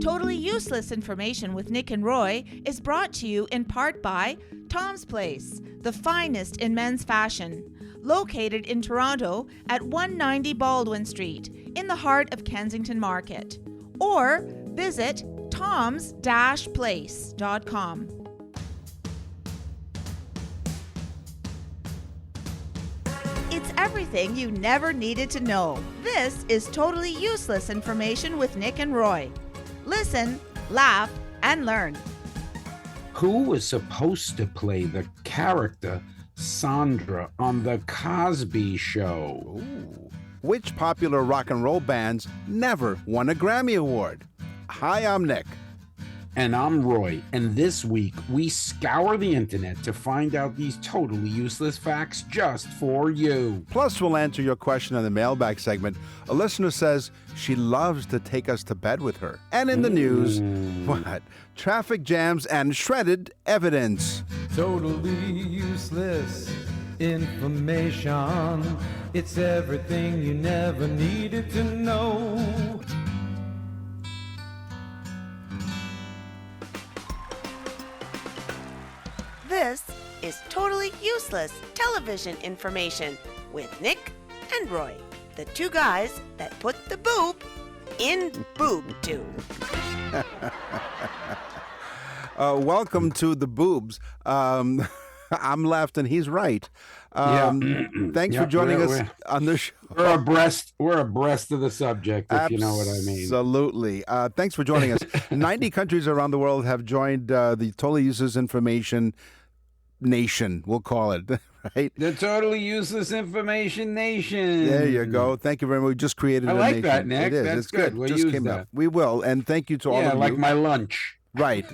Totally Useless Information with Nick and Roy is brought to you in part by Tom's Place, the finest in men's fashion, located in Toronto at 190 Baldwin Street, in the heart of Kensington Market. Or visit toms-place.com. It's everything you never needed to know. This is Totally Useless Information with Nick and Roy. Listen, laugh, and learn. Who was supposed to play the character Sandra on The Cosby Show? Ooh. Which popular rock and roll bands never won a Grammy Award? Hi, I'm Nick. And I'm Roy, and this week we scour the internet to find out these totally useless facts just for you. Plus, we'll answer your question in the mailbag segment. A listener says she loves to take us to bed with her. And in the news, what? Traffic jams and shredded evidence. Totally useless information. It's everything you never needed to know. This is Totally Useless Television Information with Nick and Roy, the two guys that put the boob in boob tube. Welcome to the boobs. I'm left and he's right. Thanks for joining us on the show. We're abreast of the subject, if you know what I mean. Absolutely. Thanks for joining us. 90 countries around the world have joined the Totally Useless Information Nation, we'll call it, right? The Totally Useless Information Nation. There you go. Thank you very much. We just created a like nation. that, Nick. It is. That's It's good. We'll just use came that. up. We will. And thank you to all of you. like my lunch. Right.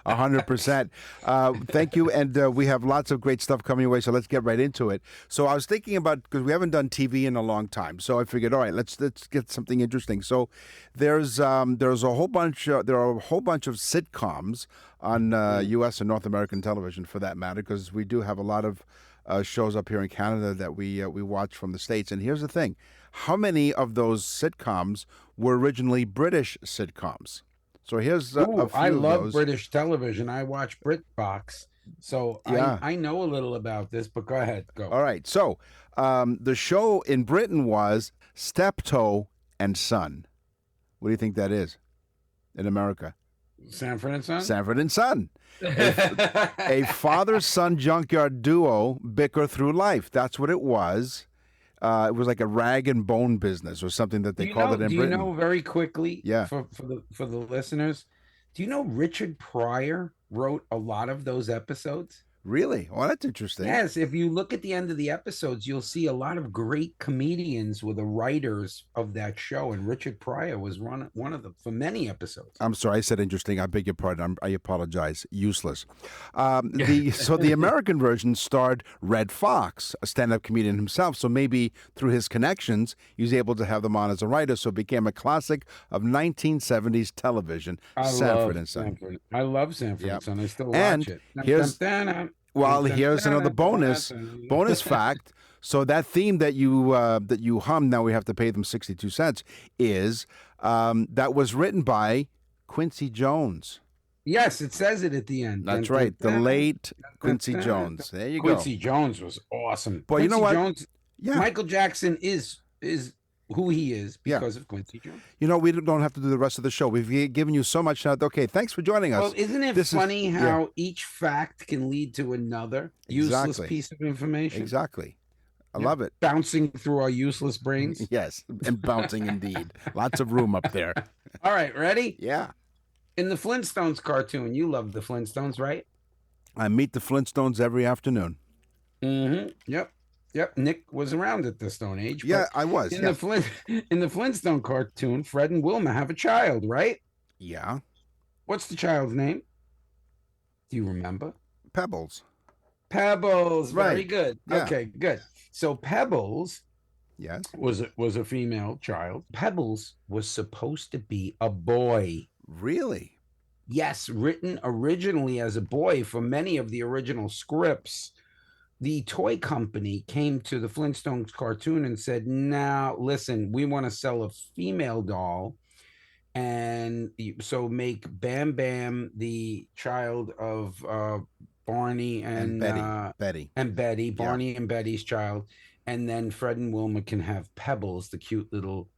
100%. Thank you. And we have lots of great stuff coming your way, so let's get right into it. So I was thinking about, because we haven't done TV in a long time, so I figured, all right, let's get something interesting. So there's a whole bunch, there are a whole bunch of sitcoms on U.S. and North American television, for that matter, because we do have a lot of shows up here in Canada that we watch from the States. And here's the thing. How many of those sitcoms were originally British sitcoms? So here's a few I of love those. British television. I watch BritBox, so Yeah. I know a little about this. But go ahead, go. All right. So the show in Britain was Steptoe and Son. What do you think that is in America? Sanford and Son. Sanford and Son. A father-son junkyard duo bicker through life. That's what it was. It was like a rag and bone business or something that they called it in Britain. Do you know, very quickly, Yeah. for the listeners, do you know Richard Pryor wrote a lot of those episodes? Really? Oh, that's interesting. Yes, if you look at the end of the episodes, you'll see a lot of great comedians were the writers of that show, and Richard Pryor was one of them for many episodes. I'm sorry, I said interesting. I beg your pardon. I apologize. Useless. So the American version starred Red Fox, a stand-up comedian himself. So maybe through his connections, he was able to have them on as a writer. So it became a classic of 1970s televion. Sanford and Son. I love Sanford Yep. and Son. I still And watch it. here's another bonus fact. So that theme that you hum, now we have to pay them 62 cents, is that was written by Quincy Jones. Yes, it says it at the end. That's right, the late Quincy Jones. There you go. Quincy Jones was awesome. But you know what? Jones, Yeah. Michael Jackson is who he is because of Quincy Jones. You know, we don't have to do the rest of the show. We've given you so much now. Okay, thanks for joining us. Well, isn't it funny how each fact can lead to another useless piece of information? Exactly. I love it. Bouncing through our useless brains. Yes, and bouncing indeed. Lots of room up there. All right, ready? Yeah. In the Flintstones cartoon, you love the Flintstones, right? I meet the Flintstones every afternoon. Mm-hmm. Yep. Nick was around at the Stone Age. Yeah, I was. In the Flintstone cartoon, Fred and Wilma have a child, right? Yeah. What's the child's name? Do you remember? Pebbles. Pebbles. Right. Very good. Yeah. Okay, good. So Pebbles, yes, was a female child. Pebbles was supposed to be a boy. Really? Yes, written originally as a boy for many of the original scripts. the toy company came to the Flintstones cartoon and said, "Now, listen, we want to sell a female doll, and so make Bam Bam the child of Barney And Betty. and Betty, Yeah. Barney and Betty's child, and then Fred and Wilma can have Pebbles, the cute little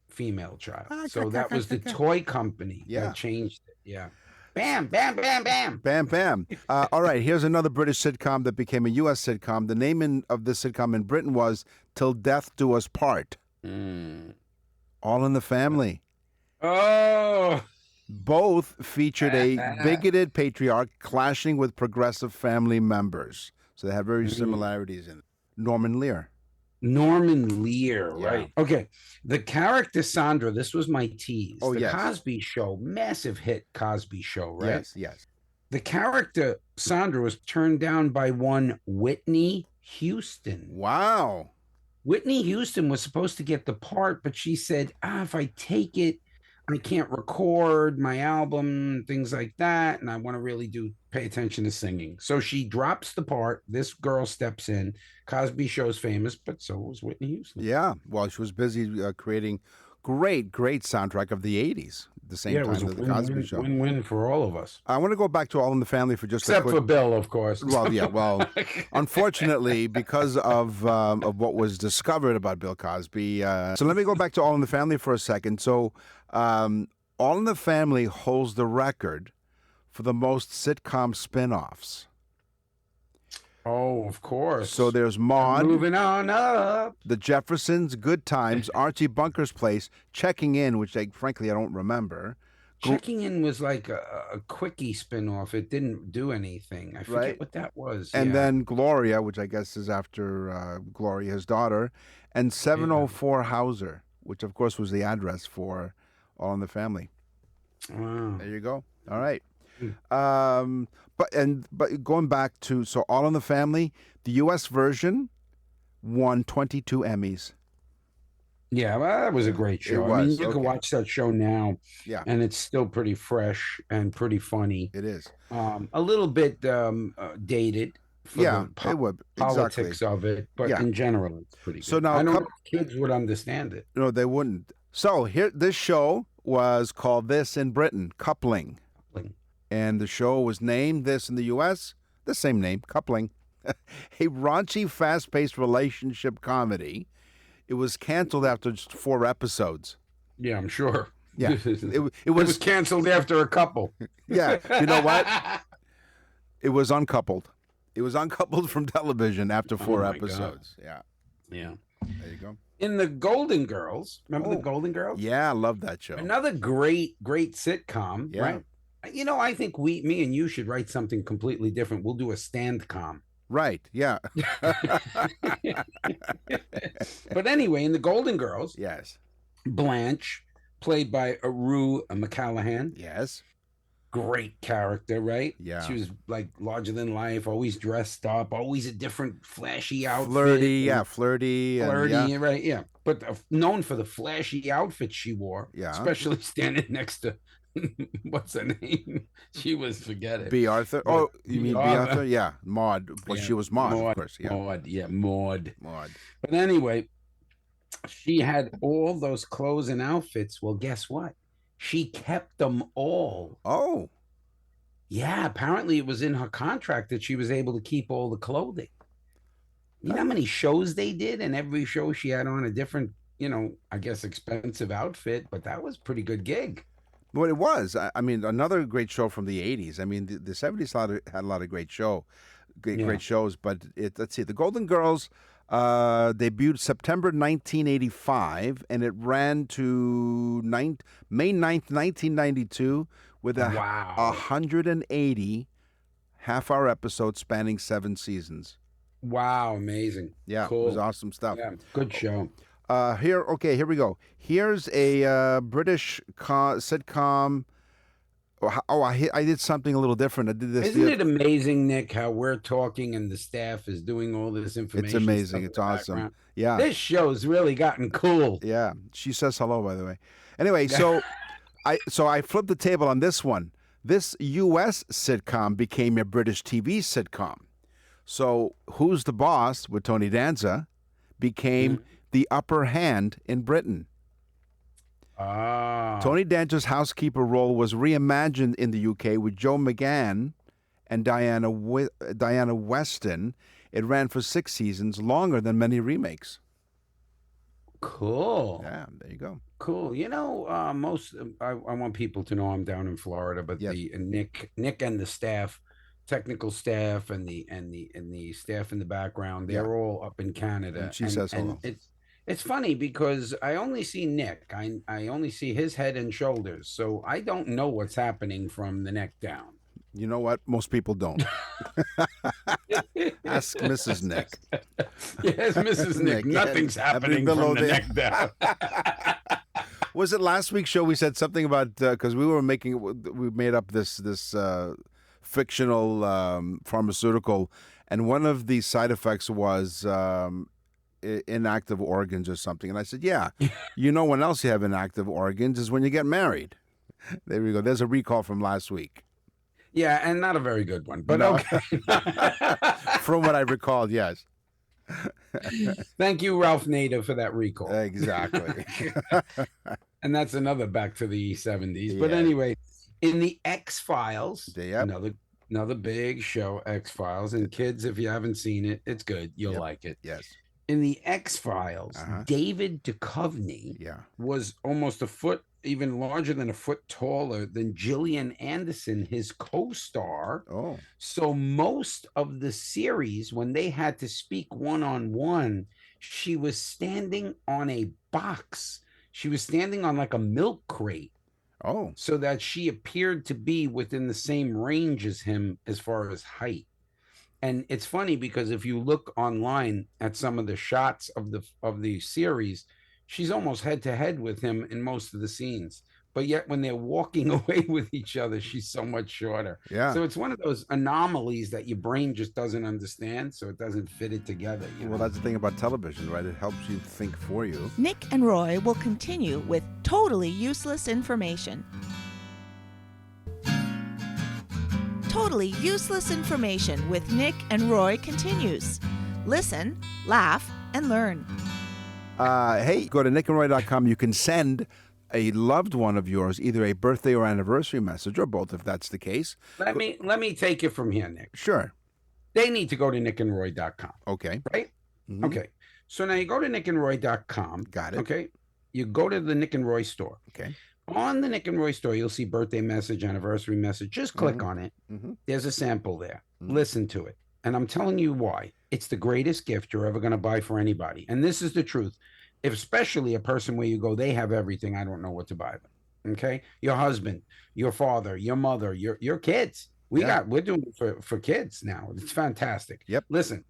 female child." So that was the toy company that changed it. Yeah. Bam, bam, bam, bam. Bam, bam. All right, here's another British sitcom that became a U.S. sitcom. The name of this sitcom in Britain was Till Death Do Us Part. All in the Family. Oh. Both featured a bigoted patriarch clashing with progressive family members. So they have very similarities in it. Norman Lear. Norman Lear, Yeah. right? Okay. The character Sandra, this was my tease. Oh, the yes. Cosby Show, massive hit Cosby Show, right? Yes, yes. The character Sandra was turned down by one Whitney Houston. Wow. Whitney Houston was supposed to get the part, but she said, if I take it, I can't record my album, things like that. And I want to really pay attention to singing. So she drops the part. This girl steps in. Cosby Show's famous, but so was Whitney Houston. Yeah. Well, she was busy creating great soundtrack of the 80s. The same Yeah, it time was a as the Cosby Show. win-win for all of us. I want to go back to All in the Family for just a Except quick... for Bill, of course. Well, yeah. Well, unfortunately, because of what was discovered about Bill Cosby. So let me go back to All in the Family for a second. So All in the Family holds the record for the most sitcom spin-offs. Oh, of course. So there's Maude, Moving on up. The Jeffersons, Good Times, Archie Bunker's Place, Checking In, which frankly I don't remember. Checking In was like a quickie spin-off. It didn't do anything. I forget Right. what that was. And Yeah. then Gloria, which I guess is after Gloria, his daughter, and 704 Hauser, which of course was the address for All in the Family. Wow. There you go. All right. But going back to All in the Family, the U.S. version won 22 Emmys. Yeah, well, that was a great show. It I mean, was, you can okay. watch that show now, Yeah, and it's still pretty fresh and pretty funny. it is. A little bit dated for Yeah, the it would politics exactly. of it, but Yeah. in general, it's pretty good. So now I a don't know coup- if kids would understand it. No, they wouldn't. So this show was called this in Britain, Coupling. And the show was named this in the U.S., the same name, Coupling. A raunchy, fast-paced relationship comedy. It was canceled after just 4 episodes. Yeah, I'm sure. Yeah, it it was was. canceled after a couple. Yeah, you know what? It was uncoupled. It was uncoupled from television after 4 my God. episodes. Yeah, Yeah. there you go. In the Golden Girls, remember the Oh. Golden Girls? Yeah, I love that show. Another great sitcom, Yeah. right? You know, I think me and you should write something completely different. We'll do a stand-com. Right? Yeah. But anyway, in the Golden Girls, Yes. Blanche, played by Rue McCallaghan, Yes. great character, right? Yeah. She was like larger than life, always dressed up, always a different flashy outfit. Flirty. and Yeah, flirty. and Flirty, yeah. right? Yeah. But known for the flashy outfits she wore, Yeah. especially standing next to what's her name? She was forget it. B. Arthur. Oh, you mean B. Arthur. Arthur? Yeah, Maud. Well, Yeah, she was Maud, of course. Yeah, Maud, yeah, Maud. Maud. But anyway, she had all those clothes and outfits. Well, guess what? She kept them all. Oh, Yeah, apparently it was in her contract that she was able to keep all the clothing. You know how many shows they did? And every show she had on a different, I guess expensive outfit, but that was a pretty good gig. well, it was. I mean, another great show from the '80s. I mean, the '70s had a lot of great shows. But let's see, the Golden Girls debuted September 1985, and it ran to May 9th, 1992, with Wow. 180 half-hour episodes spanning 7 seasons. Wow, amazing. Yeah, Cool. it was awesome stuff. Yeah, good show. Here we go. Here's a British sitcom. I did something a little different. I did this. Isn't it amazing, Nick, how we're talking and the staff is doing all this information? It's amazing. stuff in It's the awesome. background? Yeah. This show's really gotten cool. Yeah. She says hello, by the way. Anyway, so I flipped the table on this one. This U.S. sitcom became a British TV sitcom. So Who's the Boss with Tony Danza became the upper hand in Britain. Ah. Tony Danza's housekeeper role was reimagined in the UK with Joe McGann and Diana Weston. It ran for 6 seasons, longer than many remakes. Cool. Yeah, there you go. Cool. You know, I want people to know I'm down in Florida, but Yes. the Nick and the staff, technical staff, and the staff in the background, they're all up in Canada. And she says hello. It's funny because I only see Nick. I only see his head and shoulders, so I don't know what's happening from the neck down. You know what? Most people don't. Ask Mrs. Nick. Yes, Mrs. Nick. Nothing's happening below from the there. neck down. Was it last week's show we said something about, because we made up this fictional pharmaceutical, and one of the side effects was inactive organs or something. And I said, yeah, you know when else you have inactive organs is when you get married. There we go. There's a recall from last week. Yeah, and not a very good one, but No. okay. From what I recalled, yes. Thank you, Ralph Nader, for that recall. Exactly. And that's another back to the 70s. But Yeah. anyway, in the X-Files, Yep. another big show, X-Files. And kids, if you haven't seen it, it's good. You'll like it. Yes. In the X-Files, David Duchovny was almost a foot, even larger than a foot taller than Gillian Anderson, his co-star. Oh. So most of the series, when they had to speak one-on-one, she was standing on a box. She was standing on like a milk crate. Oh. So that she appeared to be within the same range as him as far as height. And it's funny because if you look online at some of the shots of the series, she's almost head to head with him in most of the scenes. But yet when they're walking away with each other, she's so much shorter. Yeah. So it's one of those anomalies that your brain just doesn't understand, so it doesn't fit it together. Well, that's the thing about television, right? It helps you think for you. Nick and Roy will continue with totally useless information. Totally useless information with Nick and Roy continues. Listen, laugh, and learn. Hey, go to nickandroy.com. You can send a loved one of yours either a birthday or anniversary message, or both if that's the case. Let me take it from here, Nick. Sure. They need to go to nickandroy.com. Okay. Right? Mhm. Okay. So now you go to nickandroy.com. Got it. Okay. You go to the Nick and Roy store. Okay. On the Nick and Roy store, you'll see birthday message, anniversary message. Just click on it. There's a sample there. Listen to it. And I'm telling you why. It's the greatest gift you're ever going to buy for anybody. And this is the truth. If especially a person where you go, they have everything, I don't know what to buy them. Okay? Your husband, your father, your mother, your kids. We're doing it for kids now. It's fantastic. Yep. Listen,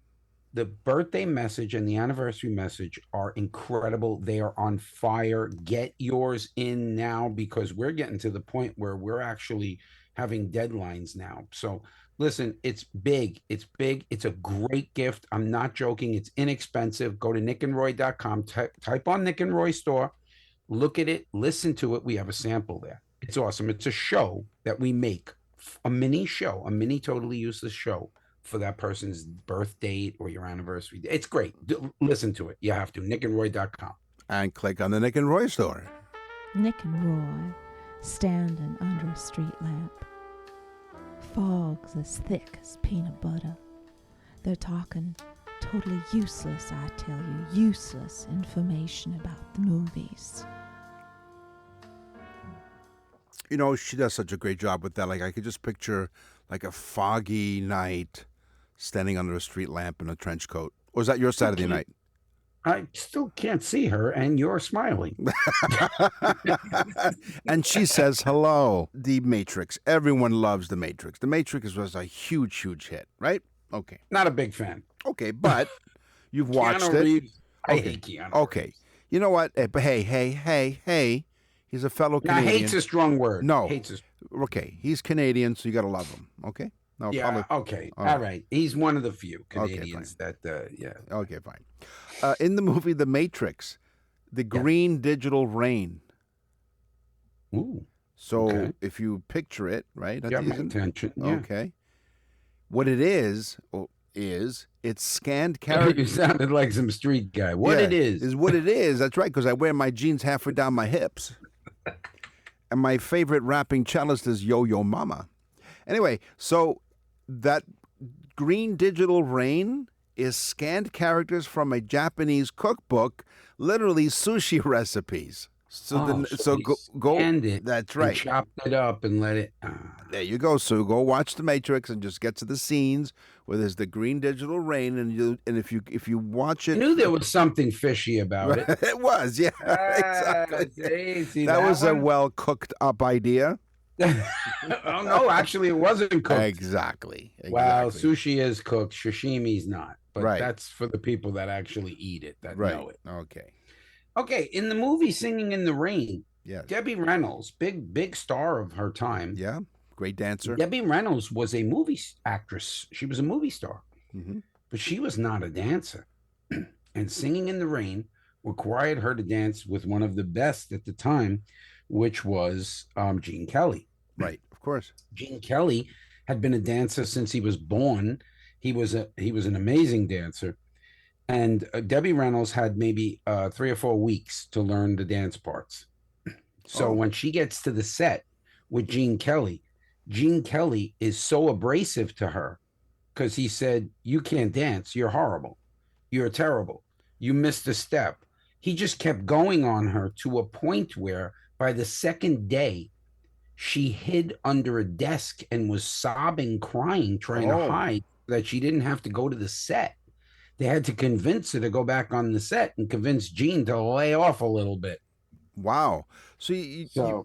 the birthday message and the anniversary message are incredible. They are on fire. Get yours in now because we're getting to the point where we're actually having deadlines now. So listen, it's big. It's big. It's a great gift. I'm not joking. It's inexpensive. Go to nickandroy.com. Type on Nick and Roy store. Look at it. Listen to it. We have a sample there. It's awesome. It's a show that we make. A mini show. A mini totally useless show for that person's birth date or your anniversary. It's great. Listen to it. You have to. nickandroy.com. And click on the Nick and Roy store. Nick and Roy standing under a street lamp. Fogs as thick as peanut butter. They're talking totally useless, I tell you, useless information about the movies. You know, she does such a great job with that. Like, I could just picture, like, a foggy night standing under a street lamp in a trench coat. Or is that your Saturday night? I still can't see her, and you're smiling. And she says hello. The Matrix. Everyone loves The Matrix. The Matrix was a huge, huge hit, right? Okay. Not a big fan. Okay, but you've watched Keanu it. Reeves, I Okay. hate Keanu. Okay. You know what? But hey. He's a fellow Now, Canadian. hate's a strong word. No. Hate's a Okay. He's Canadian, so you got to love him. Okay? No, yeah, probably. okay. All All right. He's one of the few Okay, Canadians that, yeah. Okay, fine. In the movie The Matrix, the green digital rain. Ooh. So Okay. if you picture it, right? Got my attention. Yeah. Okay. What it is, is it's scanned You characters. sounded like some street guy. What it is what it is. That's right, because I wear my jeans halfway down my hips. And my favorite rapping cellist is Yo Yo Mama. Anyway, so that green digital rain is scanned characters from a Japanese cookbook, literally sushi recipes. So he go. scanned it That's and right. chopped it up and let it. There you go. So go watch The Matrix and just get to the scenes where there's the green digital rain, and if you watch I it, knew there was something fishy about it. it was, yeah, exactly. See That was a one? well cooked up idea. Oh no, actually, it wasn't cooked. Exactly. Wow, sushi is cooked, sashimi's not. But Right. that's for the people that actually eat it, that know it. Okay. Okay, in the movie Singing in the Rain, Yes. Debbie Reynolds, big star of her time. Yeah. Great dancer. Debbie Reynolds was a movie actress. She was a movie star, hmm but she was not a dancer. And Singing in the Rain required her to dance with one of the best at the time, which was Gene Kelly. Right. Of course. Gene Kelly had been a dancer since he was born. He was an amazing dancer. And Debbie Reynolds had maybe 3 or 4 weeks to learn the dance parts. So when she gets to the set with Gene Kelly is so abrasive to her because he said, "You can't dance. You're horrible. You're terrible. You missed a step." He just kept going on her to a point where by the second day, she hid under a desk and was sobbing, crying, trying to hide so that she didn't have to go to the set. They had to convince her to go back on the set and convince Gene to lay off a little bit. Wow. So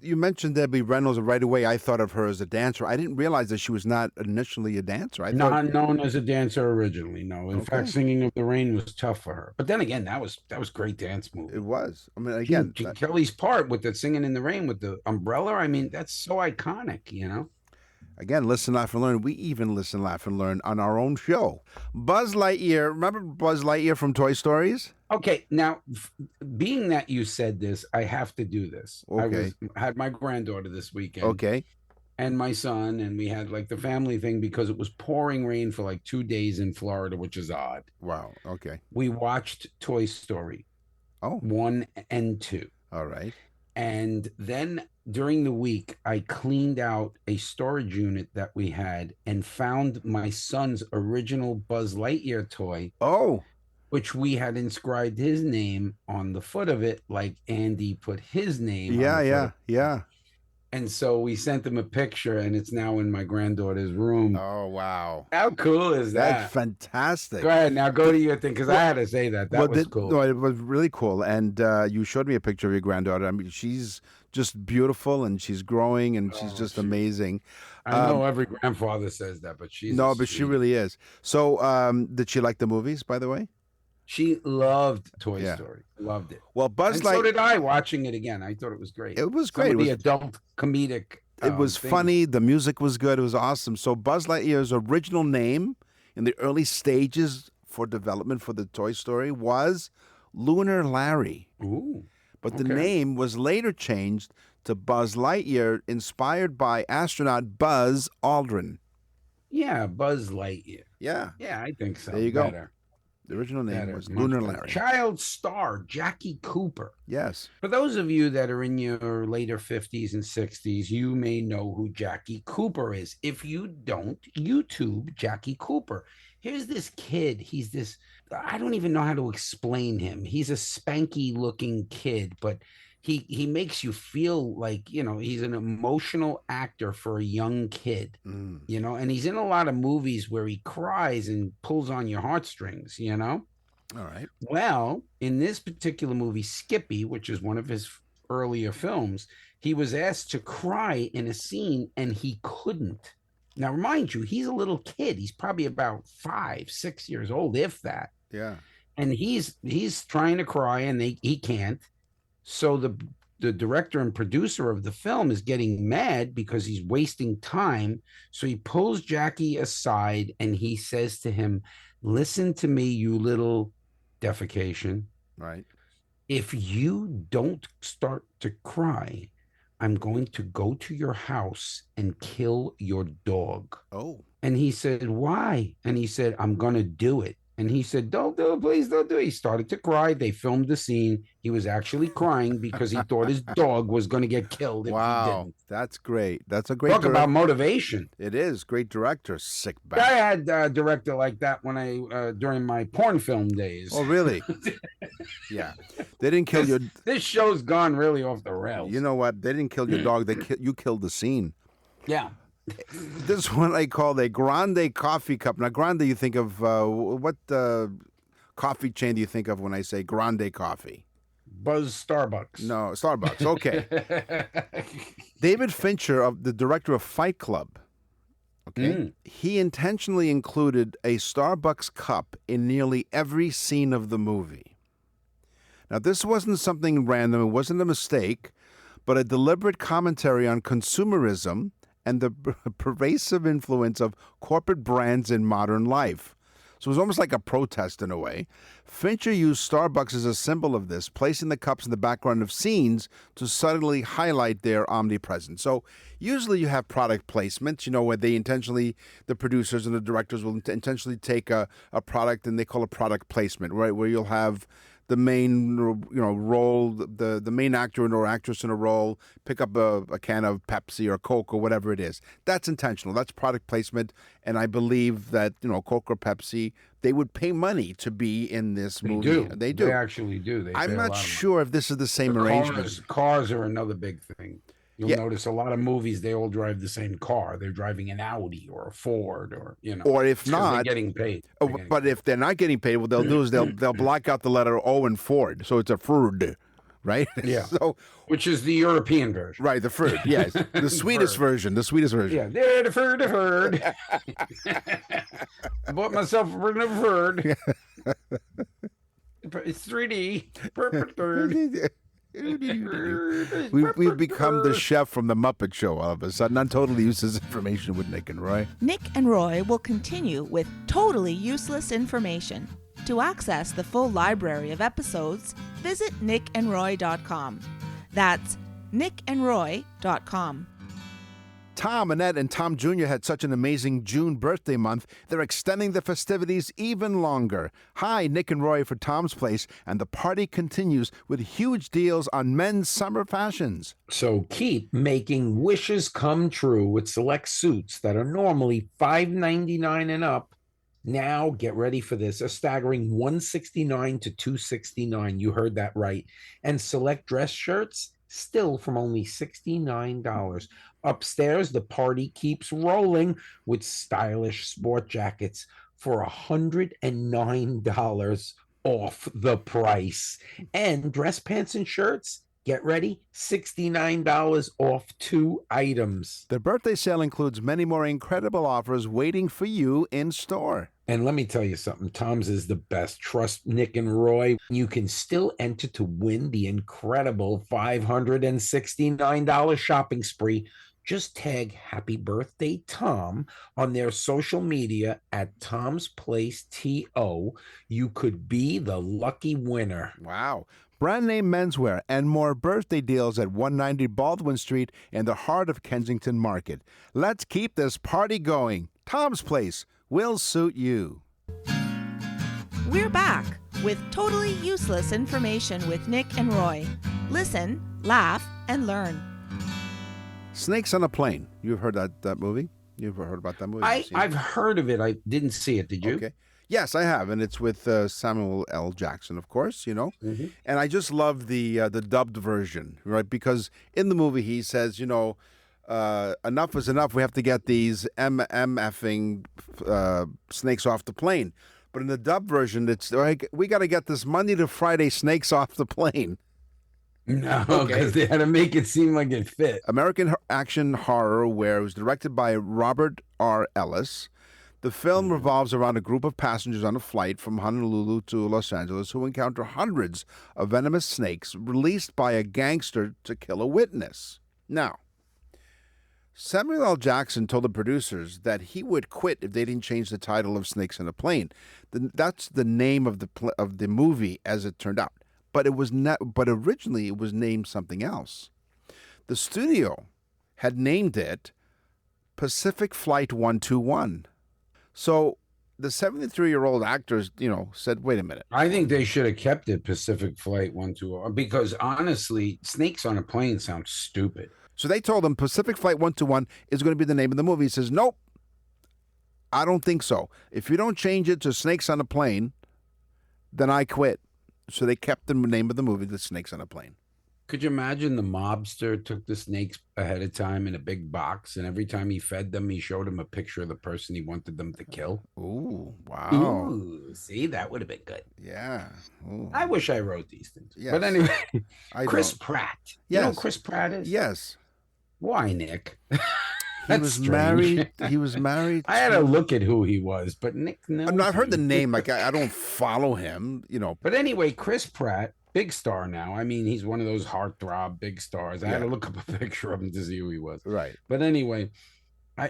you mentioned Debbie Reynolds, and right away I thought of her as a dancer. I didn't realize that she was not initially a dancer. I thought Not known as a dancer originally, no. In fact, Singing of the Rain was tough for her. But then again, that was great dance movie. it was. I mean, again, Gene Kelly's part with the Singing in the Rain with the umbrella, I mean, that's so iconic, you know? again, listen, laugh, and learn. We even listen, laugh, and learn on our own show. Buzz Lightyear. Remember Buzz Lightyear from Toy Stories? Okay, now, being that you said this, I have to do this. Okay. I had my granddaughter this weekend. Okay. And my son, and we had like the family thing because it was pouring rain for like 2 days in Florida, which is odd. Wow. Okay. We watched Toy Story 1 and 2. All right. And then during the week, I cleaned out a storage unit that we had and found my son's original Buzz Lightyear toy. Oh. Which we had inscribed his name on the foot of it, like Andy put his name. Yeah. And so we sent him a picture, and it's now in my granddaughter's room. Oh, wow. How cool is that? That's fantastic. Go ahead, now go to your thing, because I had to say that. That was cool. No, it was really cool. And you showed me a picture of your granddaughter. I mean, she's just beautiful, and she's growing, and she's just amazing. I know every grandfather says that, but she's but she really is. So did she like the movies, by the way? She loved Toy Story. Loved it. Well, Buzz Lightyear. So did I watching it again. I thought it was great. It was great. Some of the adult comedic. It was funny. The music was good. It was awesome. So Buzz Lightyear's original name in the early stages for development for the Toy Story was Lunar Larry. Ooh. But the name was later changed to Buzz Lightyear, inspired by astronaut Buzz Aldrin. Yeah, Buzz Lightyear. Yeah. Yeah, I think so. There you go. Better. The original name Better. was Much Lunar better. Larry. Child star Jackie Cooper. Yes. For those of you that are in your later 50s and 60s, you may know who Jackie Cooper is. If you don't, YouTube Jackie Cooper. Here's this kid. He's this, I don't even know how to explain him. He's a spanky looking kid, but he makes you feel like, you know, he's an emotional actor for a young kid, you know, and he's in a lot of movies where he cries and pulls on your heartstrings, you know? All right. Well, in this particular movie, Skippy, which is one of his earlier films, he was asked to cry in a scene and he couldn't. Now, remind you, he's a little kid. He's probably about 5, 6 years old, if that. Yeah. And he's trying to cry and he can't. So the director and producer of the film is getting mad because he's wasting time. So he pulls Jackie aside and he says to him, "Listen to me, you little defecation. Right. If you don't start to cry, I'm going to go to your house and kill your dog." Oh. And he said, why? And he said, I'm going to do it. And he said, don't do it, please don't do it. He started to cry. They filmed the scene. He was actually crying because he thought his dog was going to get killed if he Wow, didn't. that's great. That's a great Talk about motivation. It is. Great director. Sick I bastard. had a director like that when I during my porn film days. Oh, really? Yeah. They didn't kill your... This show's gone really off the rails. You know what? They didn't kill your dog. You killed the scene. Yeah. This one I call a grande coffee cup. Now, grande, you think of what coffee chain do you think of when I say grande coffee? Buzz Starbucks. No, Starbucks. Okay. David Fincher, the director of Fight Club, okay, he intentionally included a Starbucks cup in nearly every scene of the movie. Now, this wasn't something random. It wasn't a mistake, but a deliberate commentary on consumerism and the pervasive influence of corporate brands in modern life. So it was almost like a protest in a way. Fincher used Starbucks as a symbol of this, placing the cups in the background of scenes to subtly highlight their omnipresence. So usually you have product placements, where the producers and the directors will intentionally take a product and they call it product placement, right? Where you'll have the main, role, the main actor or actress in a role, pick up a can of Pepsi or Coke or whatever it is. That's intentional. That's product placement. And I believe that, Coke or Pepsi, they would pay money to be in this movie. They do. They actually do. I'm not sure if this is the same arrangement. Cars are another big thing. You'll notice a lot of movies, they all drive the same car. They're driving an Audi or a Ford or if not, they're getting paid. But if they're not getting paid, what they'll do is they'll block out the letter O in Ford. So it's a Ford, right? Yeah. So, which is the European version. Right, the Ford, yes. The Swedish version. The Swedish version. Yeah, they're the Ford. I bought myself a Ford. It's 3D. Perfect Ford. We've become the chef from the Muppet Show all of a sudden. On Totally Useless Information with Nick and Roy. Nick and Roy will continue with totally useless information. To access the full library of episodes, visit nickandroy.com. That's nickandroy.com. Tom, Annette, and Tom Jr. had such an amazing June birthday month, they're extending the festivities even longer. Hi, Nick and Roy for Tom's Place, and the party continues with huge deals on men's summer fashions. So keep making wishes come true with select suits that are normally $5.99 and up. Now get ready for this, a staggering $169 to $269. You heard that right. And select dress shirts, still from only $69. Upstairs, the party keeps rolling with stylish sport jackets for $109 off the price. And dress pants and shirts, get ready, $69 off 2 items. The birthday sale includes many more incredible offers waiting for you in store. And let me tell you something, Tom's is the best. Trust Nick and Roy. You can still enter to win the incredible $569 shopping spree. Just tag Happy Birthday Tom on their social media at Tom's Place TO. You could be the lucky winner. Wow. Brand name menswear and more birthday deals at 190 Baldwin Street in the heart of Kensington Market. Let's keep this party going. Tom's Place will suit you. We're back with totally useless information with Nick and Roy. Listen, laugh, and learn. Snakes on a Plane. You've heard that movie? You've heard about that movie? I've heard of it. I didn't see it. Did you? Okay. Yes, I have, and it's with Samuel L. Jackson, of course, And I just love the dubbed version, right? Because in the movie he says, enough is enough. We have to get these MFing snakes off the plane. But in the dubbed version, it's like, we got to get this Monday to Friday snakes off the plane. No, because they had to make it seem like it fit. American action horror, where it was directed by Robert R. Ellis. The film revolves around a group of passengers on a flight from Honolulu to Los Angeles who encounter hundreds of venomous snakes released by a gangster to kill a witness. Now, Samuel L. Jackson told the producers that he would quit if they didn't change the title of Snakes on a Plane. That's the name of the movie, as it turned out. But it was not. But originally, it was named something else. The studio had named it Pacific Flight 121. So the 73-year-old actors, said, wait a minute. I think they should have kept it Pacific Flight 120 because honestly, Snakes on a Plane sounds stupid. So they told him Pacific Flight 121 is going to be the name of the movie. He says, nope, I don't think so. If you don't change it to Snakes on a Plane, then I quit. So they kept the name of the movie, The Snakes on a Plane. Could you imagine the mobster took the snakes ahead of time in a big box, and every time he fed them, he showed them a picture of the person he wanted them to kill? Ooh, wow. Ooh, see, that would have been good. Yeah. Ooh. I wish I wrote these things. Yes. But anyway, I Chris don't. Pratt. Yes. You know who Chris Pratt is? Yes. Why, Nick? He That's was strange. married. He was married. I had to look at who he was, but Nick knows. I've heard the him. name. Like I don't follow him. But anyway, Chris Pratt, big star now. I mean, he's one of those heartthrob big stars. I had to look up a picture of him to see who he was. Right. But anyway,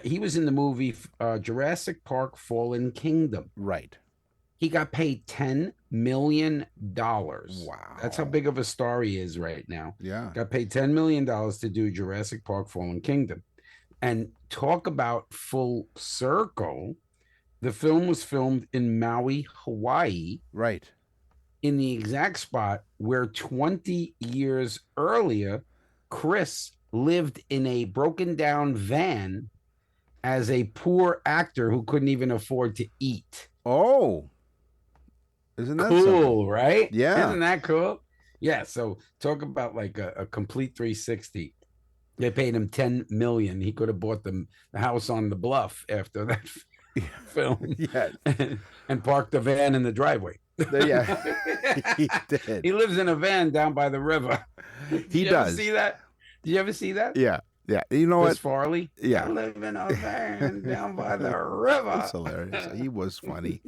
he was in the movie Jurassic Park Fallen Kingdom. Right. He got paid $10 million. Wow. That's how big of a star he is right now. Yeah. Got paid $10 million to do Jurassic Park Fallen Kingdom. And talk about full circle. The film was filmed in Maui, Hawaii. Right. In the exact spot where 20 years earlier, Chris lived in a broken down van as a poor actor who couldn't even afford to eat. Oh. Isn't that cool, something? right? Yeah. Isn't that cool? Yeah. So talk about like a complete 360. They paid him $10 million. He could have bought them the house on the bluff after that film. Yeah. And parked the van in the driveway. Yeah. He did. He lives in a van down by the river. He does. See that? Did you ever see that? Yeah. Yeah. You know Chris what? Farley? Yeah. I live in a van down by the river. That's hilarious. He was funny.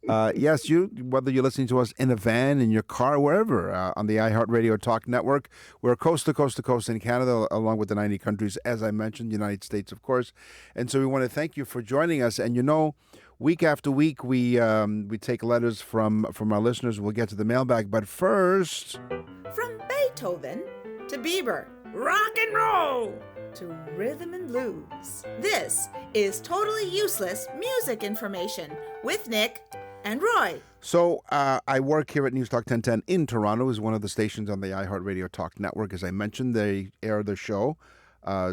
Yes, whether you're listening to us in a van, in your car, wherever, on the iHeartRadio Talk Network, we're coast to coast in Canada, along with the 90 countries, as I mentioned, United States, of course. And so we want to thank you for joining us. And week after week, we take letters from our listeners. We'll get to the mailbag. But first, From Beethoven to Bieber, rock and roll to rhythm and blues. This is Totally Useless Music Information with Nick and Roy. So I work here at News Talk 1010 in Toronto, is one of the stations on the iHeartRadio Talk Network. As I mentioned, they air the show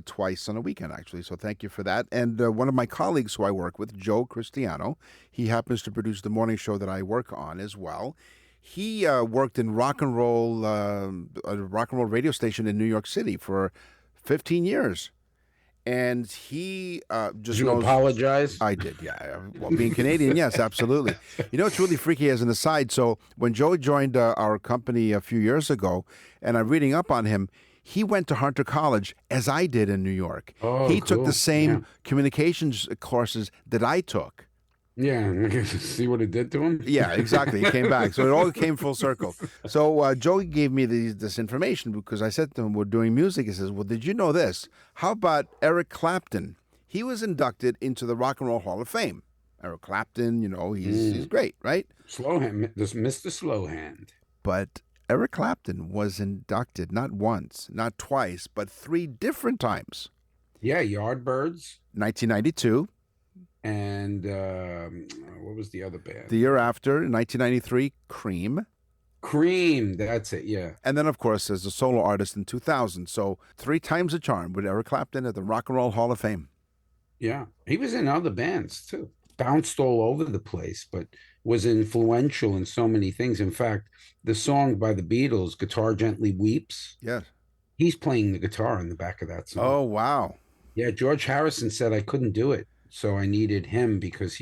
twice on a weekend, actually. So thank you for that. And one of my colleagues who I work with, Joe Cristiano, he happens to produce the morning show that I work on as well. He worked in a rock and roll radio station in New York City for 15 years. And he just Did you knows, apologize? I did, yeah. Well, being Canadian, yes, absolutely. It's really freaky as an aside. So when Joe joined our company a few years ago, and I'm reading up on him, he went to Hunter College, as I did in New York. Oh, he took cool. the same Yeah. communications courses that I took. Yeah, see what it did to him? Yeah, exactly. He came back. So it all came full circle. So Joey gave me this information because I said to him, we're doing music. He says, well, did you know this? How about Eric Clapton? He was inducted into the Rock and Roll Hall of Fame. Eric Clapton, he's great, right? Slowhand, this Mr. Slowhand. But Eric Clapton was inducted not once, not twice, but 3 different times. Yeah, Yardbirds. 1992. And what was the other band? The year after, 1993, Cream. Cream, that's it, yeah. And then, of course, as a solo artist in 2000. So 3 times a charm with Eric Clapton at the Rock and Roll Hall of Fame. Yeah, he was in other bands too. Bounced all over the place, but was influential in so many things. In fact, the song by the Beatles, Guitar Gently Weeps, Yes. he's playing the guitar in the back of that song. Oh, wow. Yeah, George Harrison said I couldn't do it. So I needed him because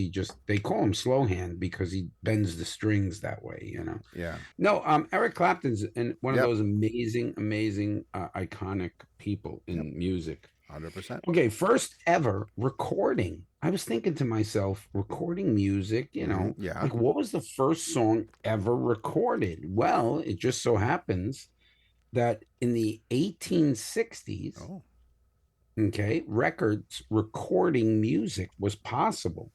they call him Slowhand because he bends the strings that way, Yeah. No, Eric Clapton's one of Yep. those amazing, iconic people in music. 100%. Okay, first ever recording. I was thinking to myself, recording music, Yeah. like what was the first song ever recorded? Well, it just so happens that in the 1860s, Oh. okay, records recording music was possible.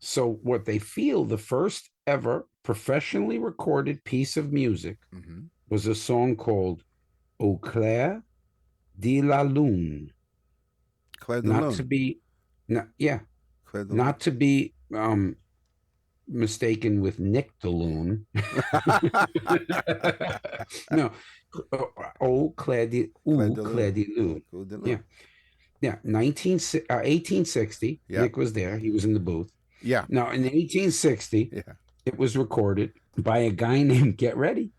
So what they feel the first ever professionally recorded piece of music Mm-hmm. was a song called Au clair de la lune. Claire de Not Lune. to be No, yeah, Claire de not to be mistaken with Nick the Loon. No, oh, Claire de Claire Lune. de Lune. Claire de Yeah, Lune. yeah. 1860. Yeah. Nick was there. He was in the booth. Yeah. Now, in 1860, Yeah. it was recorded by a guy named, get ready,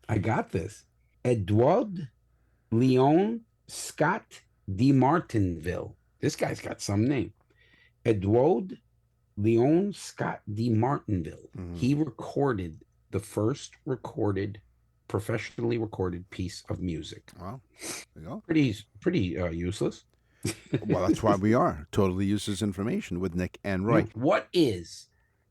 I got this, Edouard Leon Scott de Martinville. This guy's got some name. Edouard Leon Scott de Martinville. Mhm. He recorded the first professionally recorded piece of music. Wow. There you go. Pretty useless. Well, that's why we are totally useless information with Nick and Roy. What is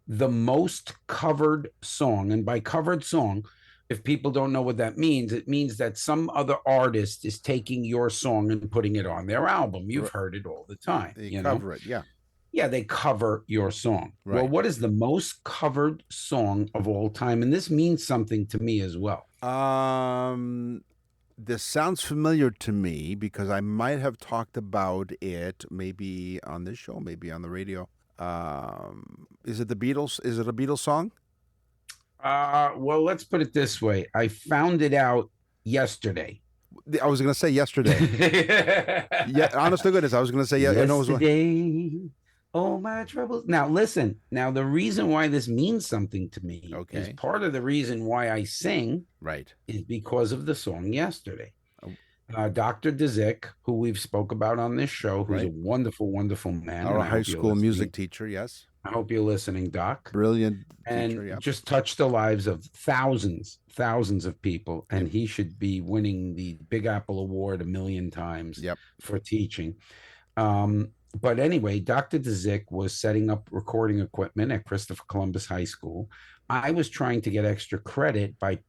the most covered song? And by covered song, if people don't know what that means, it means that some other artist is taking your song and putting it on their album. You've heard it all the time. They cover it, yeah. Yeah, they cover your song. Well, Right. what is the most covered song of all time? And this means something to me as well. This sounds familiar to me because I might have talked about it maybe on this show, maybe on the radio. Is it the Beatles? Is it a Beatles song? Well, let's put it this way. I found it out yesterday. I was going to say yesterday. Yeah, honest to goodness, I was going to say yeah. Yesterday, oh my troubles. Now listen. Now the reason why this means something to me is Okay. part of the reason why I sing Right. is because of the song yesterday. Oh. Dr. Dzik, who we've spoke about on this show, who's a Right. wonderful, wonderful man. Our and I high hope you're school music listening. teacher, yes. I hope you're listening, Doc. Brilliant And teacher, yeah. just touched the lives of thousands of people. And he should be winning the Big Apple Award 1,000,000 times Yep. for teaching. But anyway, Dr. Dzik was setting up recording equipment at Christopher Columbus High School. I was trying to get extra credit by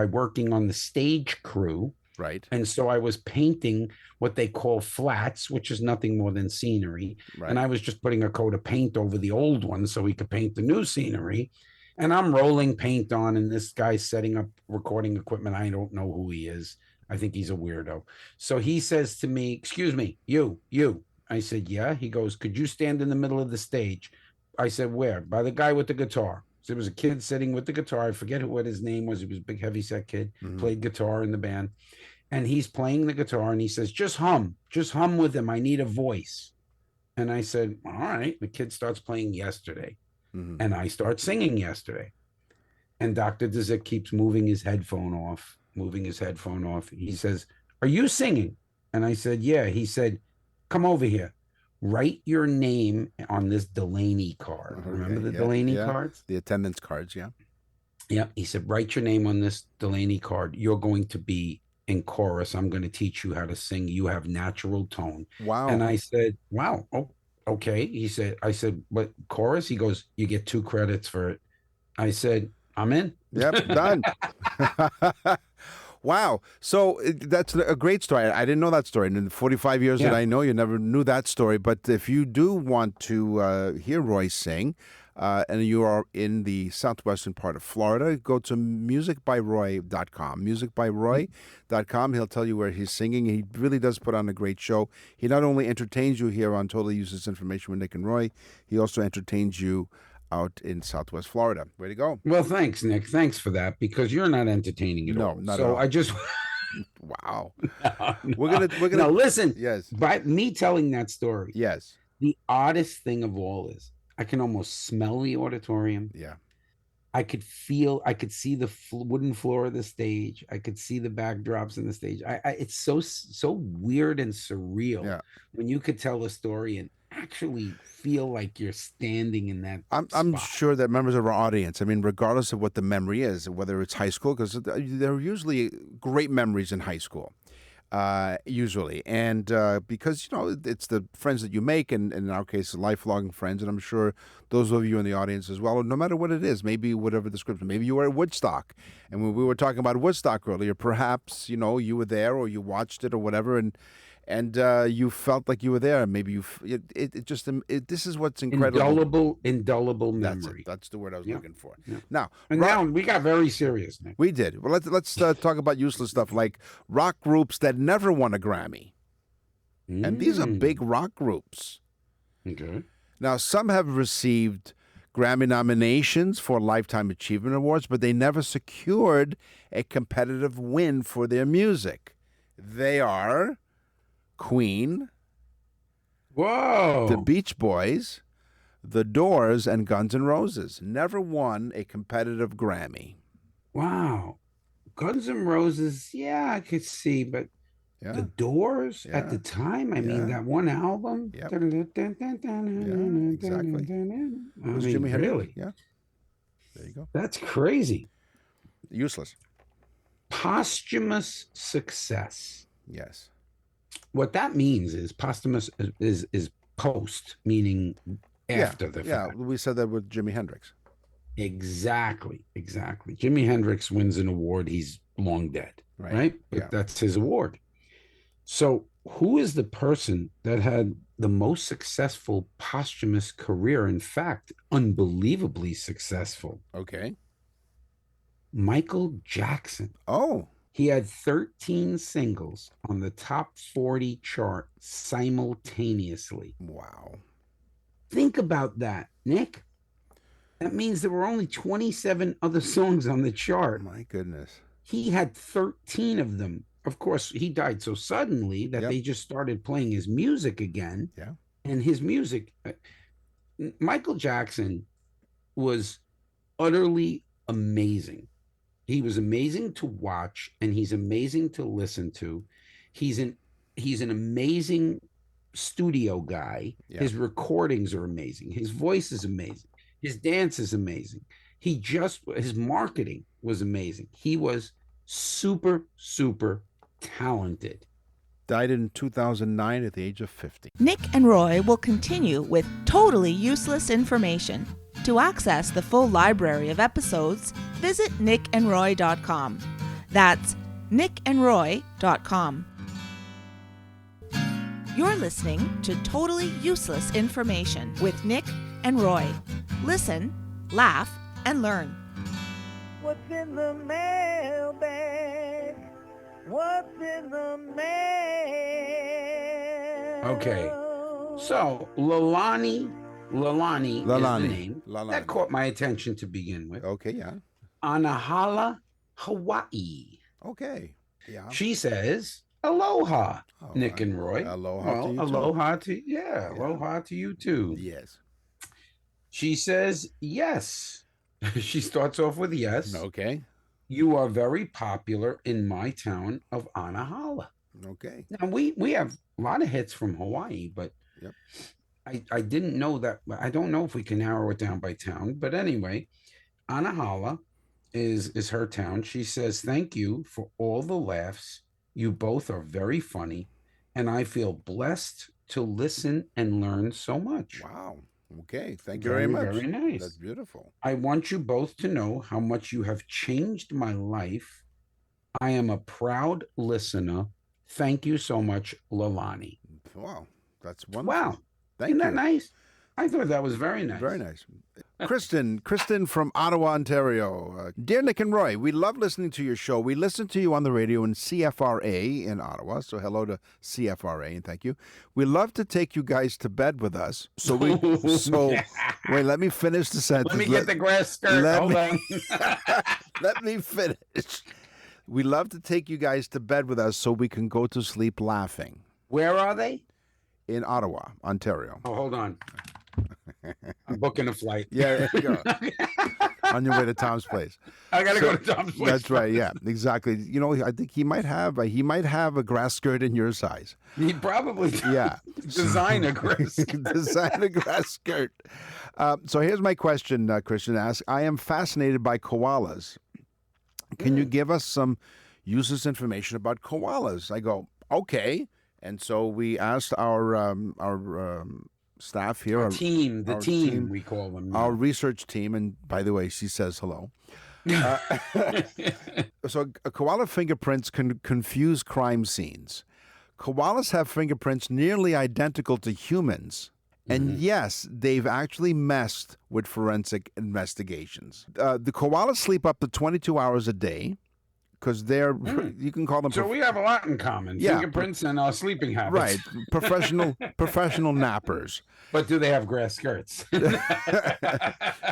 working on the stage crew. Right. And so I was painting what they call flats, which is nothing more than scenery. Right. And I was just putting a coat of paint over the old one so we could paint the new scenery. And I'm rolling paint on, and this guy's setting up recording equipment. I don't know who he is. I think he's a weirdo. So he says to me, "Excuse me, you." I said, "Yeah." He goes, "Could you stand in the middle of the stage?" I said, "Where?" "By the guy with the guitar." So there was a kid sitting with the guitar. I forget what his name was. He was a big, heavy-set kid, played guitar in the band. And he's playing the guitar, and he says, just hum with him. I need a voice." And I said, "All right." The kid starts playing Yesterday, and I start singing Yesterday. And Dr. Dzik keeps moving his headphone off. He says, "Are you singing?" And I said, "Yeah." He said, "Come over here. Write your name on this Delaney card." Remember the Delaney cards? The attendance cards, yeah. Yeah. He said, "Write your name on this Delaney card. You're going to be in chorus. I'm going to teach you how to sing. You have natural tone." Wow. And I said, "Wow. Oh, okay." I said, "What chorus?" He goes, "You get 2 credits for it." I said, "I'm in." Yep, done. Wow. So that's a great story. I didn't know that story. And in the 45 years that I know you, never knew that story. But if you do want to hear Roy sing, and you are in the southwestern part of Florida, go to musicbyroy.com. Musicbyroy.com. He'll tell you where he's singing. He really does put on a great show. He not only entertains you here on Totally Useless Information with Nick and Roy, he also entertains you out in Southwest Florida. Way to go. Well, thanks, Nick. Thanks for that, because you're not entertaining at all. No, not so at all. I just Wow. no, We're gonna no, listen. Yes. By me telling that story, Yes. the oddest thing of all is I can almost smell the auditorium. Yeah. I could see the wooden floor of the stage. I could see the backdrops in the stage. It's so weird and surreal when you could tell a story and actually feel like you're standing in that I'm spot. sure that members of our audience, I mean, regardless of what the memory is, whether it's high school, because there are usually great memories in high school, usually. And because, it's the friends that you make, and in our case, lifelong friends. And I'm sure those of you in the audience as well, no matter what it is, maybe whatever the script, maybe you were at Woodstock. And when we were talking about Woodstock earlier, perhaps, you were there or you watched it or whatever. And you felt like you were there. Maybe this is what's incredible. Indelible memory. That's the word I was looking for. Yeah. Now, now we got very serious, Nick. we did. Well, let's talk about useless stuff like rock groups that never won a Grammy. And these are big rock groups. Okay. Now, some have received Grammy nominations for Lifetime Achievement Awards, but they never secured a competitive win for their music. They are Queen, Whoa. the Beach Boys, The Doors, and Guns N' Roses. Never won a competitive Grammy. Wow. Guns N' Roses, yeah, I could see, but Yeah. the Doors Yeah. at the time, I mean, Yeah. that one album. Yep. Yeah, exactly. I It was mean, Jimi Hendrix. really? Yeah. There you go. That's crazy. Useless. Posthumous success. Yes. What that means is posthumous is post, meaning after the Yeah, fact. we said that with Jimi Hendrix. Exactly. Jimi Hendrix wins an award. He's long dead, right? But Yeah. that's his award. So who is the person that had the most successful posthumous career? In fact, unbelievably successful. Okay. Michael Jackson. Oh. He had 13 singles on the top 40 chart simultaneously. Wow. Think about that, Nick. That means there were only 27 other songs on the chart. My goodness. He had 13 of them. Of course, he died so suddenly that Yep. they just started playing his music again. Yeah. And his music, Michael Jackson was utterly amazing. He was amazing to watch, and he's amazing to listen to. He's an amazing studio guy. Yeah. His recordings are amazing. His voice is amazing. His dance is amazing. His marketing was amazing. He was super, super talented. Died in 2009 at the age of 50. Nick and Roy will continue with totally useless information. To access the full library of episodes, visit nickandroy.com. That's nickandroy.com. You're listening to Totally Useless Information with Nick and Roy. Listen, laugh, and learn. What's in the mailbag? What's in the mail? Okay. So Lalani is the name. Lalani. That caught my attention to begin with. Okay, yeah. Anahala, Hawaii. Okay. Yeah. She says, aloha, Oh, Nick and Roy. Aloha to you too. Aloha to you too. Yes. She says, yes. She starts off with yes. Okay. You are very popular in my town of Anahala. Okay. Now, we have a lot of hits from Hawaii, but Yep. I didn't know that. I don't know if we can narrow it down by town. But anyway, Anahala is her town. She says, thank you for all the laughs. You both are very funny, and I feel blessed to listen and learn so much. Wow. Okay. Thank you very much. Very nice. That's beautiful. I want you both to know how much you have changed my life. I am a proud listener. Thank you so much, Lalani. Wow. That's wonderful. Wow. Thank Isn't you. that nice? I thought that was very nice. Very nice. Kristen from Ottawa, Ontario. Dear Nick and Roy, we love listening to your show. We listen to you on the radio in CFRA in Ottawa. So hello to CFRA and thank you. We love to take you guys to bed with us. So wait, let me finish the sentence. Let me get the grass skirt. Hold on. Let me finish. We love to take you guys to bed with us so we can go to sleep laughing. Where are they? In Ottawa, Ontario. Oh, hold on. I'm booking a flight. Yeah, there you go. On your way to Tom's place. I gotta go to Tom's place. That's right. Yeah, exactly. You know, I think he might have a grass skirt in your size. He probably does. Yeah. Design a grass skirt. Design a grass skirt. So here's my question. Christian asks: I am fascinated by koalas. Can you give us some useless information about koalas? I go, okay. And so we asked our staff here, Our team, our team, we call them. our research team, and by the way, she says hello. So koala fingerprints can confuse crime scenes. Koalas have fingerprints nearly identical to humans. And yes, they've actually messed with forensic investigations. The koalas sleep up to 22 hours a day. because they're you can call them So we have a lot in common. Yeah. Fingerprints and our sleeping habits. right professional nappers. But do they have grass skirts?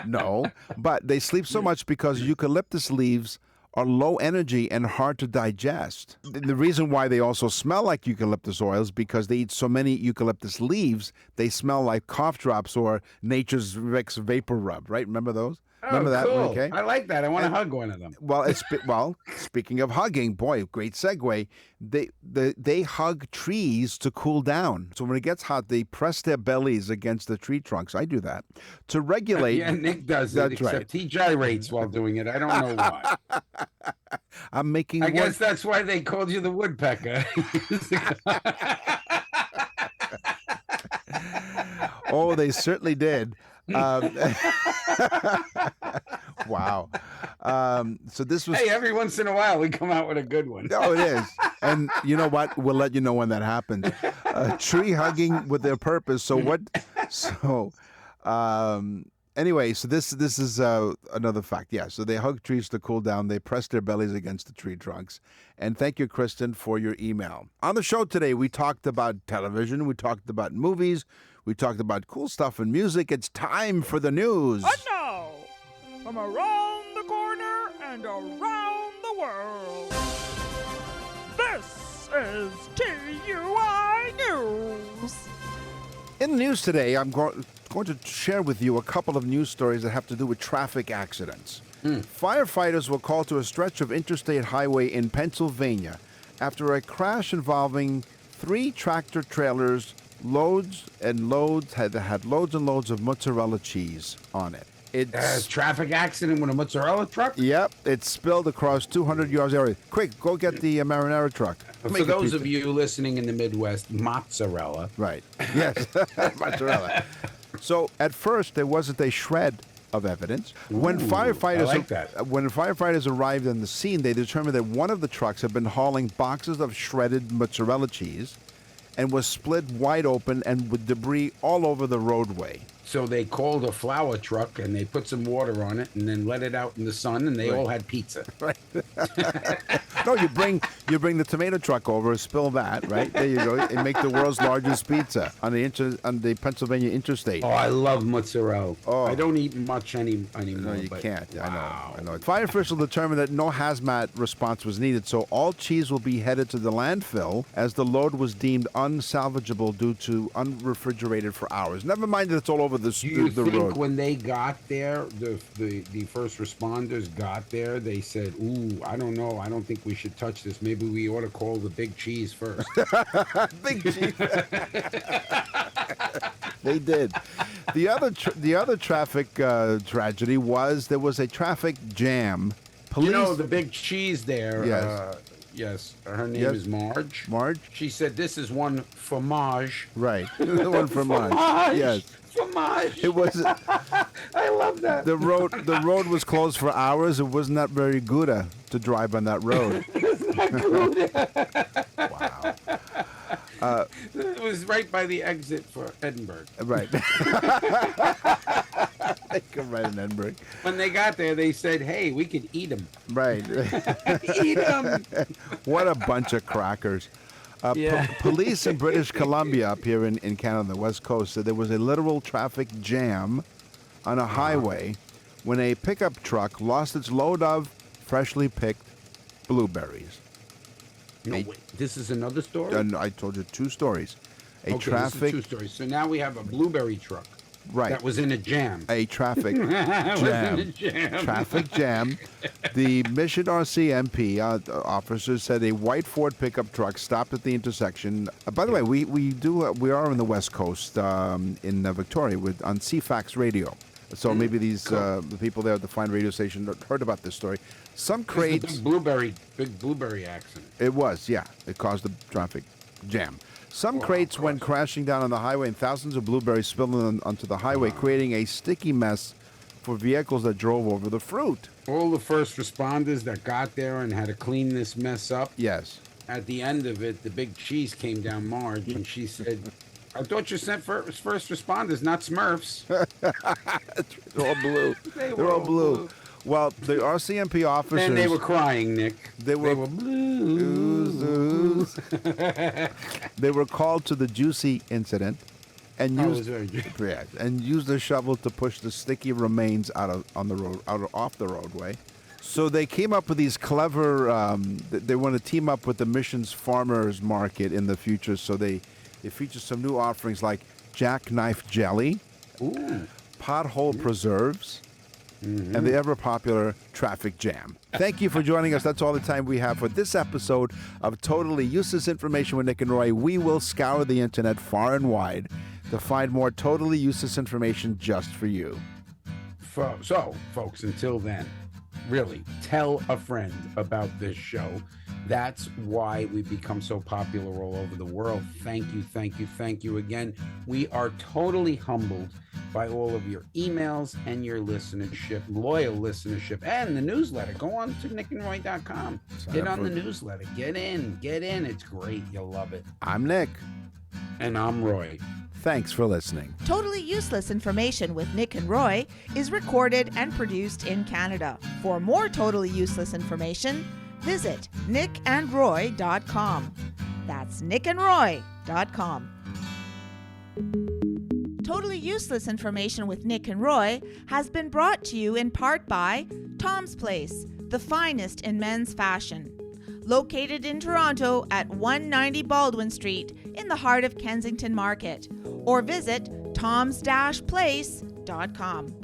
No, but they sleep so much because eucalyptus leaves are low energy and hard to digest. The reason why they also smell like eucalyptus oil is because they eat so many eucalyptus leaves, they smell like cough drops or Nature's Vicks Vapor Rub, right? Remember those? Remember that? Cool. Okay. I like that. I want to hug one of them. Well, speaking of hugging, boy, great segue. They hug trees to cool down. So when it gets hot, they press their bellies against the tree trunks. I do that to regulate. Yeah, Nick does it, That's except right. he gyrates while doing it. I don't know why. I'm making. I guess that's why they called you the woodpecker. Oh, they certainly did. Wow. So this was. Hey, every once in a while we come out with a good one. Oh, it is. And you know what? We'll let you know when that happens. Tree hugging with their purpose. So what? So, anyway, so this is another fact. Yeah. So they hug trees to cool down. They press their bellies against the tree trunks. And thank you, Kristen, for your email. On the show today, we talked about television. We talked about movies. We talked about cool stuff in music. It's time for the news. And now, from around the corner and around the world, this is TUI News. In the news today, I'm going to share with you a couple of news stories that have to do with traffic accidents. Firefighters were called to a stretch of interstate highway in Pennsylvania after a crash involving 3 tractor trailers had loads and loads of mozzarella cheese on it. It's Traffic accident with a mozzarella truck? Yep, it spilled across 200 yards area. Quick, go get the marinara truck. For those of you listening in the Midwest, mozzarella. Right. Yes, mozzarella. So at first there wasn't a shred of evidence. When firefighters arrived on the scene, they determined that one of the trucks had been hauling boxes of shredded mozzarella cheese and was split wide open and with debris all over the roadway. So they called a flour truck and they put some water on it and then let it out in the sun and they all had pizza. Right. No, you bring the tomato truck over, spill that, right? There you go, and make the world's largest pizza on the Pennsylvania interstate. Oh, I love mozzarella. Oh. I don't eat much anymore. No, you but can't. Wow. I know. Fire officials determined that no hazmat response was needed, so all cheese will be headed to the landfill as the load was deemed unsalvageable due to unrefrigerated for hours. Never mind that it's all over the Do you think road. when they got there, the first responders got there, they said, ooh, I don't know. I don't think we should touch this. Maybe we ought to call the big cheese first. Big cheese. They did. The other traffic tragedy was there was a traffic jam. Police. You know, the big cheese there. Yes. Yes. Her name is Marge. Marge? She said, this is one fromage. Right. The one from Marge. Fromage. Yes. Fromage. It was. I love that. The road was closed for hours. It was not very good to drive on that road. Wow. It was right by the exit for Edinburgh. Right. They come right in Edinburgh. When they got there, they said, hey, we could eat them. Right. Eat them. What a bunch of crackers. Yeah. Police in British Columbia up here in Canada, on the West Coast, said there was a literal traffic jam on a highway when a pickup truck lost its load of freshly picked blueberries. No, wait. This is another story? I told you 2 stories. This is 2 stories. So now we have a blueberry truck. Right. That was in a jam. A traffic Was in a jam. Traffic jam. The Mission RCMP officers said a white Ford pickup truck stopped at the intersection. By the way, we are on the West Coast in Victoria on CFAX radio. So maybe these the people there at the fine radio station heard about this story. Some crates. Big blueberry accident. It was, yeah. It caused a traffic jam. Some crates went crashing down on the highway and thousands of blueberries spilled onto the highway, creating a sticky mess for vehicles that drove over the fruit. All the first responders that got there and had to clean this mess up. Yes. At the end of it, the big cheese came down Marge and she said, I thought you sent first responders, not Smurfs. They're all blue. They're all blue. Well, the RCMP officers... And they were crying, Nick. They were blues. They were called to the Juicy incident and That used was very good. and used a shovel to push the sticky remains off the roadway. So they came up with these clever. They want to team up with the Missions Farmers Market in the future. So they feature some new offerings like jackknife jelly, pothole preserves, and the ever popular traffic jam. Thank you for joining us. That's all the time we have for this episode of Totally Useless Information with Nick and Roy. We will scour the internet far and wide to find more totally useless information just for you. So, folks, until then, really, tell a friend about this show. That's why we've become so popular all over the world. Thank you, thank you, thank you again. We are totally humbled by all of your emails and your listenership, loyal listenership, and the newsletter. Go on to nickandroy.com. Get on the newsletter. Get in. It's great. You'll love it. I'm Nick. And I'm Roy. Thanks for listening. Totally Useless Information with Nick and Roy is recorded and produced in Canada. For more totally useless information, visit nickandroy.com. That's nickandroy.com. Totally Useless Information with Nick and Roy has been brought to you in part by Tom's Place, the finest in men's fashion. Located in Toronto at 190 Baldwin Street in the heart of Kensington Market. Or visit toms-place.com.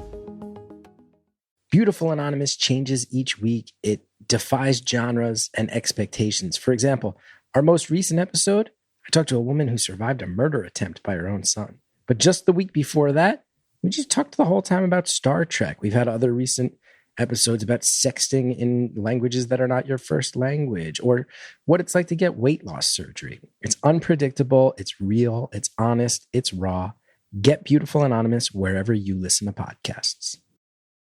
Beautiful Anonymous changes each week. It defies genres and expectations. For example, our most recent episode, I talked to a woman who survived a murder attempt by her own son. But just the week before that, we just talked the whole time about Star Trek. We've had other recent episodes about sexting in languages that are not your first language, or what it's like to get weight loss surgery. It's unpredictable, it's real, it's honest, it's raw. Get Beautiful Anonymous wherever you listen to podcasts.